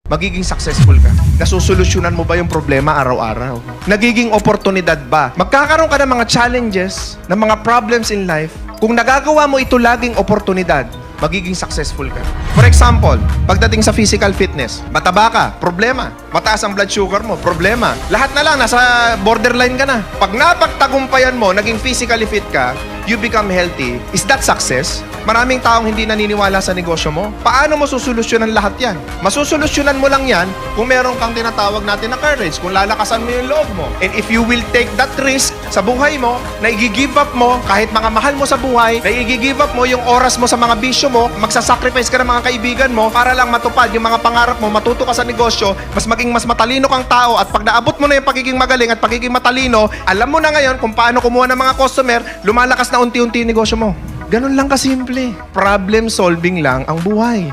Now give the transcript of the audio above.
magiging successful ka? Nasusolusyonan mo ba yung problema araw-araw? Nagiging oportunidad ba? Magkakaroon ka ng mga challenges, ng mga problems in life. Kung nagagawa mo ito laging oportunidad, magiging successful ka. For example, pagdating sa physical fitness, mataba ka, problema. Mataas ang blood sugar mo, problema. Lahat na lang, nasa borderline ka na. Pag napagtagumpayan mo, naging physically fit ka, you become healthy. Is that success? Maraming taong hindi naniniwala sa negosyo mo. Paano mo susolusyonan lahat yan? Masusolusyonan mo lang yan kung meron kang tinatawag natin na courage, kung lalakasan mo yung loob mo. And if you will take that risk sa buhay mo, na i-give up mo, kahit mga mahal mo sa buhay, na i-give up mo yung oras mo sa mga bisyo mo, magsasacrifice ka ng mga kaibigan mo para lang matupad yung mga pangarap mo, matuto ka sa negosyo, mas maging mas matalino kang tao, at pag naabot mo na yung pagiging magaling at pagiging matalino, alam mo na ngayon kung paano kumuha ng mga customer, lumalakas na unti-unti yung negosyo mo. Ganun lang kasimple. Problem solving lang ang buhay.